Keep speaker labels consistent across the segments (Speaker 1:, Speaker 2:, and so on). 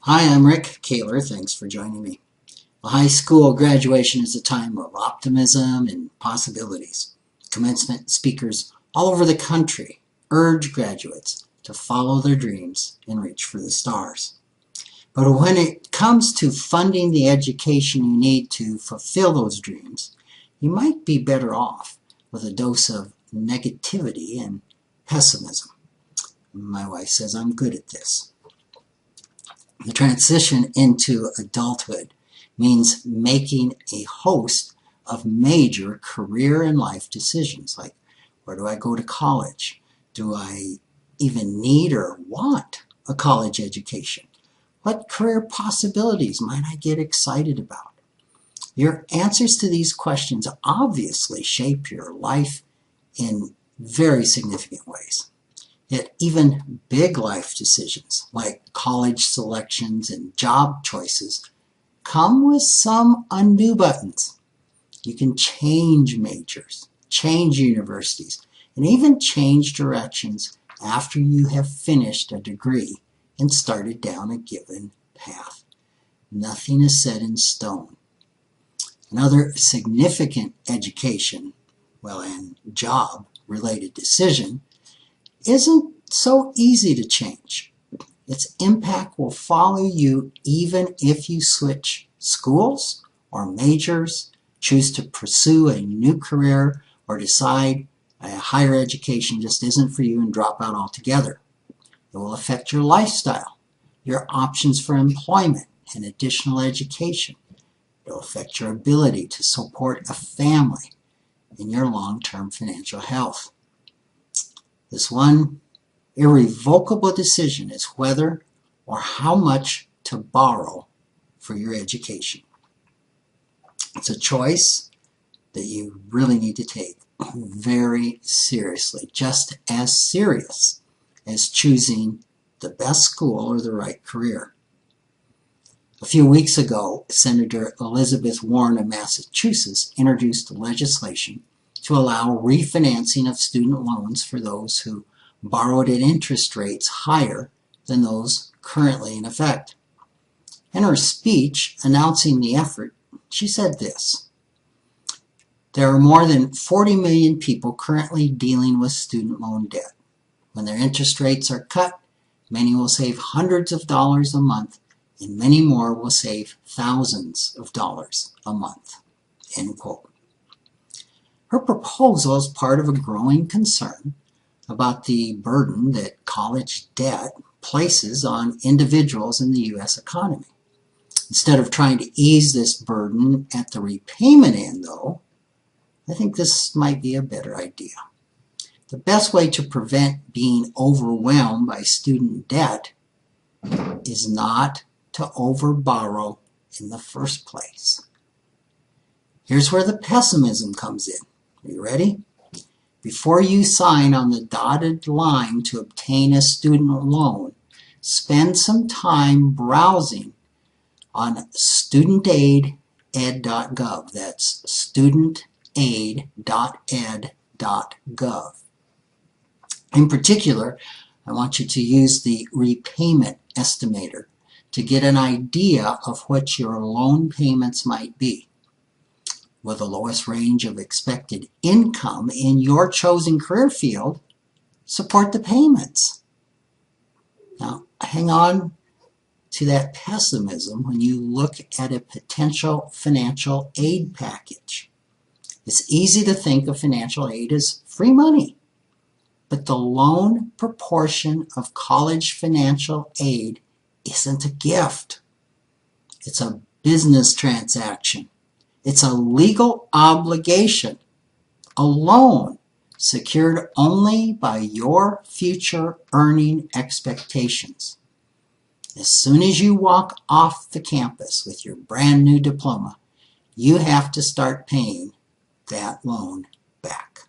Speaker 1: Hi, I'm Rick Kaler. Thanks for joining me. A high school graduation is a time of optimism and possibilities. Commencement speakers all over the country urge graduates to follow their dreams and reach for the stars. But when it comes to funding the education you need to fulfill those dreams, you might be better off with a dose of negativity and pessimism. My wife says I'm good at this. The transition into adulthood means making a host of major career and life decisions, like where do I go to college? Do I even need or want a college education? What career possibilities might I get excited about? Your answers to these questions obviously shape your life in very significant ways. Yet even big life decisions like college selections and job choices come with some undo buttons. You can change majors, change universities, and even change directions after you have finished a degree and started down a given path. Nothing is set in stone. Another significant education, and job-related decision isn't so easy to change. Its impact will follow you even if you switch schools or majors, choose to pursue a new career, or decide a higher education just isn't for you and drop out altogether. It will affect your lifestyle, your options for employment and additional education. It will affect your ability to support a family and your long-term financial health. This one irrevocable decision is whether or how much to borrow for your education. It's a choice that you really need to take very seriously, just as serious as choosing the best school or the right career. A few weeks ago, Senator Elizabeth Warren of Massachusetts introduced legislation to allow refinancing of student loans for those who borrowed at interest rates higher than those currently in effect. In her speech announcing the effort, she said this: "There are more than 40 million people currently dealing with student loan debt. When their interest rates are cut, many will save hundreds of dollars a month, and many more will save thousands of dollars a month." End quote. Her proposal is part of a growing concern about the burden that college debt places on individuals in the U.S. economy. Instead of trying to ease this burden at the repayment end, though, I think this might be a better idea. The best way to prevent being overwhelmed by student debt is not to overborrow in the first place. Here's where the pessimism comes in. Are you ready? Before you sign on the dotted line to obtain a student loan, spend some time browsing on studentaid.ed.gov. That's studentaid.ed.gov. In particular, I want you to use the repayment estimator to get an idea of what your loan payments might be. Will the lowest range of expected income in your chosen career field support the payments? Now, hang on to that pessimism when you look at a potential financial aid package. It's easy to think of financial aid as free money, but the loan proportion of college financial aid isn't a gift. It's a business transaction. It's a legal obligation, a loan secured only by your future earning expectations. As soon as you walk off the campus with your brand new diploma, you have to start paying that loan back.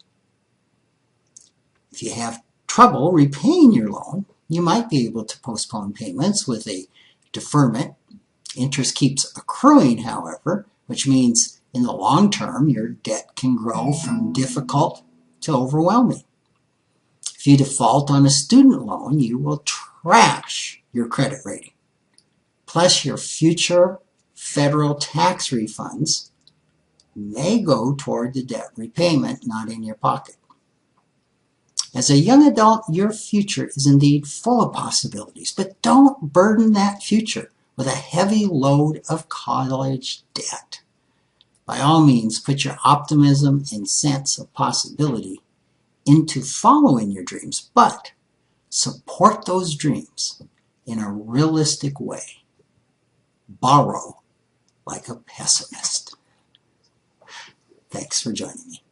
Speaker 1: If you have trouble repaying your loan, you might be able to postpone payments with a deferment. Interest keeps accruing, however, which means in the long term, your debt can grow from difficult to overwhelming. If you default on a student loan, you will trash your credit rating. Plus, your future federal tax refunds may go toward the debt repayment, not in your pocket. As a young adult, your future is indeed full of possibilities, but don't burden that future with a heavy load of college debt. By all means, put your optimism and sense of possibility into following your dreams, but support those dreams in a realistic way. Borrow like a pessimist. Thanks for joining me.